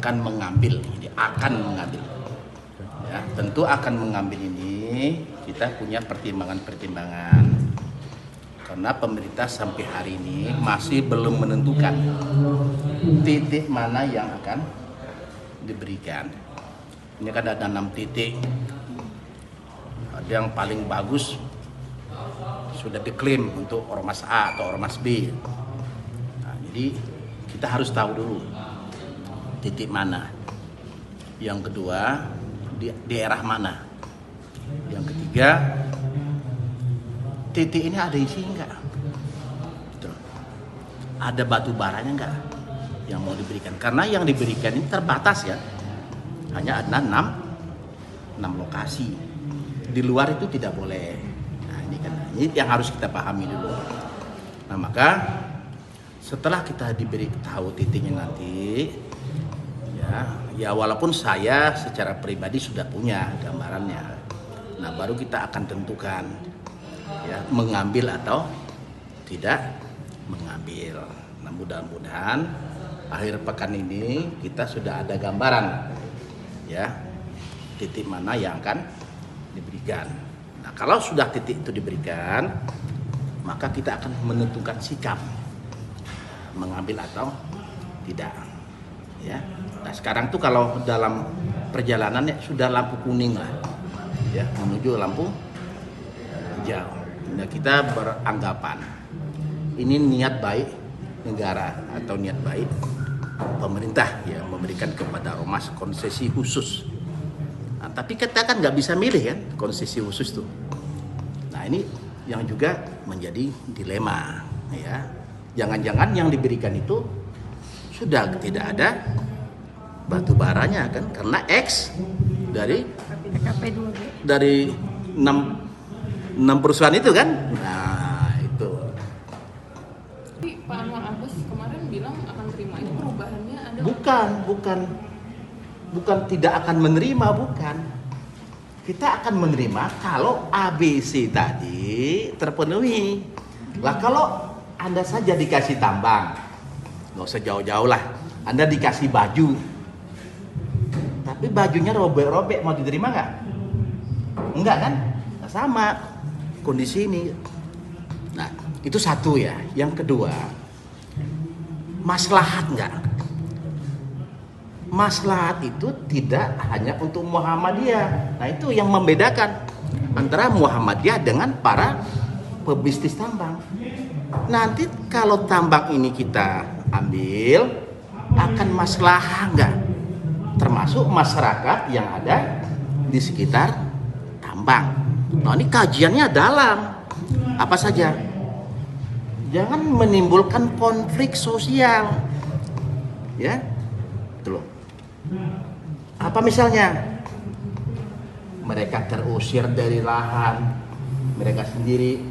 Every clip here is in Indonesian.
akan mengambil, ya, tentu akan mengambil ini kita punya pertimbangan-pertimbangan karena pemerintah sampai hari ini masih belum menentukan titik mana yang akan diberikan. Ini kan ada 6 titik, ada yang paling bagus sudah diklaim untuk ormas A atau ormas B. Nah, jadi kita harus tahu dulu titik mana. Yang kedua, di daerah mana. Yang ketiga, titik ini ada isi enggak? Ada batu baranya enggak yang mau diberikan? Karena yang diberikan ini terbatas ya. Hanya ada 6 lokasi. Di luar itu tidak boleh. Nah, ini yang harus kita pahami dulu. Nah, maka setelah kita diberi tahu titiknya nanti, ya walaupun saya secara pribadi sudah punya gambarannya. Nah, baru kita akan tentukan ya mengambil atau tidak mengambil. Nah, mudah-mudahan akhir pekan ini kita sudah ada gambaran ya titik mana yang akan diberikan. Nah, kalau sudah titik itu diberikan, maka kita akan menentukan sikap mengambil atau tidak ya. Nah, sekarang tuh kalau dalam perjalanan ya sudah lampu kuning lah ya menuju lampu hijau. Nah, kita beranggapan ini niat baik negara atau niat baik pemerintah yang memberikan kepada ormas konsesi khusus. Nah, tapi kita kan nggak bisa milih kan konsesi khusus tuh. Nah, ini yang juga menjadi dilema ya. Jangan-jangan yang diberikan itu sudah tidak ada batu baranya kan, karena X dari PKP 2B. dari 6 perusahaan itu kan. Nah, itu. Tapi Pak Anwar Abbas kemarin bilang akan terima, ini perubahannya ada? Bukan tidak akan menerima, bukan. Kita akan menerima kalau ABC tadi terpenuhi. Lah kalau Anda saja dikasih tambang, nggak usah jauh-jauh lah. Anda dikasih baju, tapi bajunya robek-robek, mau diterima nggak? Enggak kan? Nah, sama kondisi ini. Nah, itu satu ya. Yang kedua, maslahat nggak? Maslahat itu tidak hanya untuk Muhammadiyah. Nah, itu yang membedakan antara Muhammadiyah dengan para pebisnis tambang. Nanti kalau tambang ini kita ambil, akan maslahah nggak? Termasuk masyarakat yang ada di sekitar tambang. Nah, ini kajiannya dalam. Apa saja? Jangan menimbulkan konflik sosial. Ya, itu loh. Apa misalnya? Mereka terusir dari lahan mereka sendiri.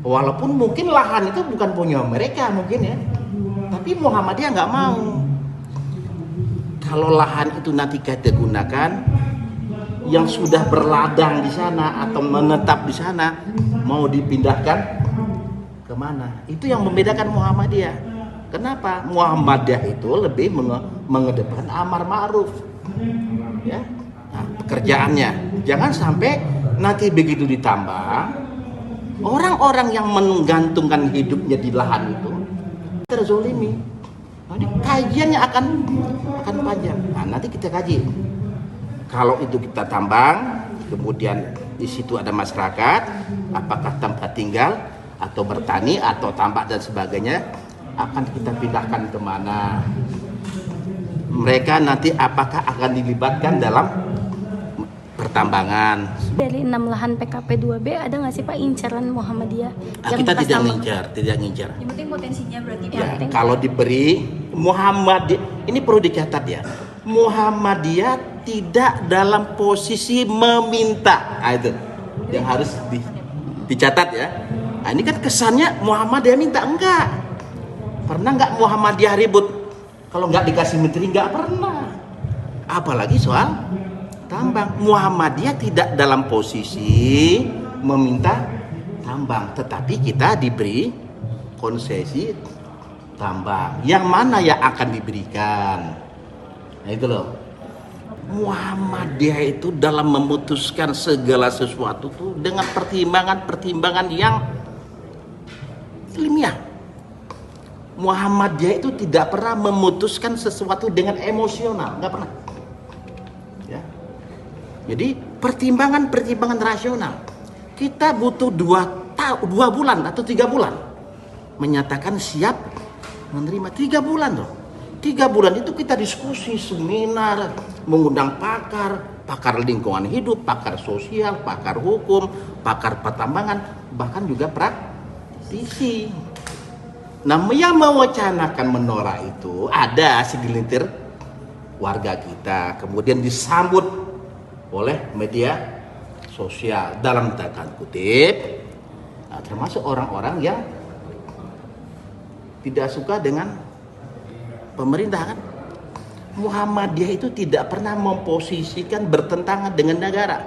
Walaupun mungkin lahan itu bukan punya mereka mungkin ya. Tapi Muhammadiyah nggak mau. Kalau lahan itu nanti kita gunakan, yang sudah berladang di sana atau menetap di sana mau dipindahkan kemana? Itu yang membedakan Muhammadiyah. Kenapa? Muhammadiyah itu lebih mengedepan amar ma'ruf. Ya. Nah, pekerjaannya jangan sampai nanti begitu ditambah orang-orang yang menggantungkan hidupnya di lahan itu terzolimi. Nanti kajiannya akan panjang. Nah, nanti kita kaji. Kalau itu kita tambang, kemudian di situ ada masyarakat, apakah tempat tinggal atau bertani atau tambak dan sebagainya, akan kita pindahkan kemana? Mereka nanti apakah akan dilibatkan dalam pertambangan? Dari 6 lahan PKP 2B ada nggak sih Pak incaran Muhammadiyah? Kita tidak ngincar. Yang penting potensinya berarti Pak. Ya, kalau diberi Muhammadiyah, ini perlu dicatat ya. Muhammadiyah tidak dalam posisi meminta. Nah, itu yang harus dicatat ya. Nah, ini kan kesannya Muhammadiyah minta, enggak. Pernah nggak Muhammadiyah ribut? Kalau nggak dikasih menteri nggak pernah. Apalagi soal tambang. Muhammadiyah tidak dalam posisi meminta tambang, tetapi kita diberi konsesi tambang. Yang mana yang akan diberikan? Nah itu loh. Muhammadiyah itu dalam memutuskan segala sesuatu tuh dengan pertimbangan-pertimbangan yang ilmiah. Muhammadiyah itu tidak pernah memutuskan sesuatu dengan emosional, nggak pernah. Ya. Jadi pertimbangan-pertimbangan rasional. Kita butuh 2 bulan atau 3 bulan menyatakan siap menerima. 3 bulan loh. 3 bulan itu kita diskusi, seminar, mengundang pakar lingkungan hidup, pakar sosial, pakar hukum, pakar pertambangan, bahkan juga praktisi. Nah, yang mewacanakan menolak itu ada segelintir warga kita, kemudian disambut oleh media sosial dalam tanda kutip, termasuk orang-orang yang tidak suka dengan pemerintah kan. Muhammadiyah itu tidak pernah memposisikan bertentangan dengan negara,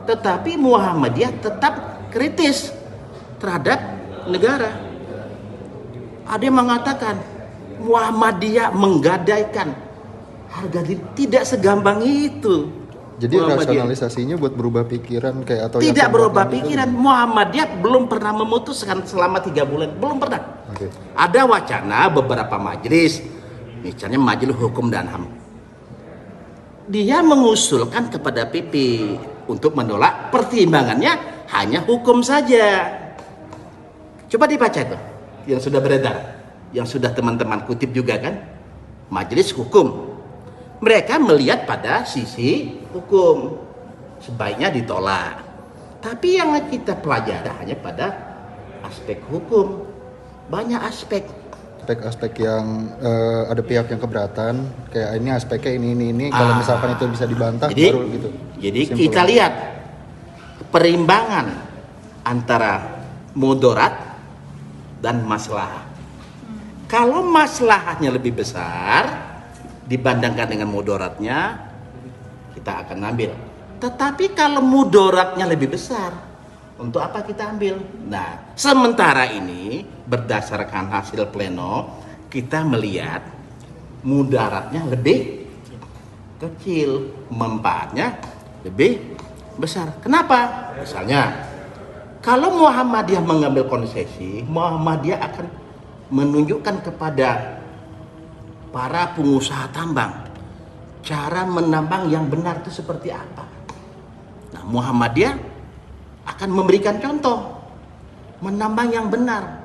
tetapi Muhammadiyah tetap kritis terhadap negara. Ada yang mengatakan Muhammadiyah menggadaikan harga diri. Tidak segampang itu. Jadi rasionalisasinya buat berubah pikiran kayak atau tidak berubah pikiran. Muhammadiyah belum pernah memutuskan selama 3 bulan, belum pernah. Okay. Ada wacana beberapa majelis, misalnya Majelis Hukum dan HAM, dia mengusulkan kepada PP untuk menolak, pertimbangannya hanya hukum saja. Coba dibaca itu yang sudah beredar, yang sudah teman-teman kutip juga kan, Majelis Hukum. Mereka melihat pada sisi hukum, sebaiknya ditolak. Tapi yang kita pelajari hanya pada aspek hukum, banyak aspek yang ada pihak yang keberatan, kayak ini aspeknya ini kalau misalkan itu bisa dibantah jadi, baru gitu. Jadi simple. kita lihat perimbangan antara mudarat dan maslahat. Kalau maslahatnya lebih besar dibandingkan dengan mudaratnya, kita akan ambil. Tetapi kalau mudaratnya lebih besar, untuk apa kita ambil? Nah, sementara ini berdasarkan hasil pleno, kita melihat mudaratnya lebih kecil, manfaatnya lebih besar. Kenapa? Misalnya, kalau Muhammadiyah mengambil konsesi, Muhammadiyah akan menunjukkan kepada para pengusaha tambang cara menambang yang benar itu seperti apa. Nah, Muhammadiyah akan memberikan contoh menambang yang benar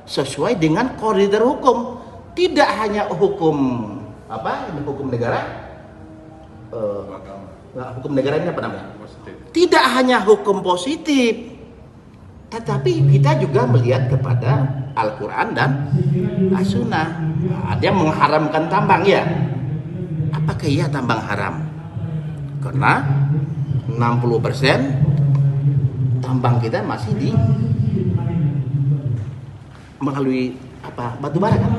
sesuai dengan koridor hukum, tidak hanya hukum hukum negara, hukum negara ini apa namanya? Tidak hanya hukum positif, tetapi kita juga melihat kepada Al-Quran dan As-Sunnah. Ada yang mengharamkan tambang, ya. Apakah iya tambang haram? Karena 60% tambang kita masih melalui batu bara kan.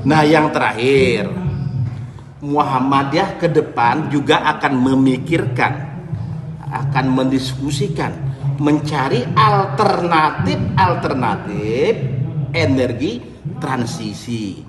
Nah, yang terakhir, Muhammadiyah ke depan juga akan memikirkan, akan mendiskusikan, mencari alternatif energi transisi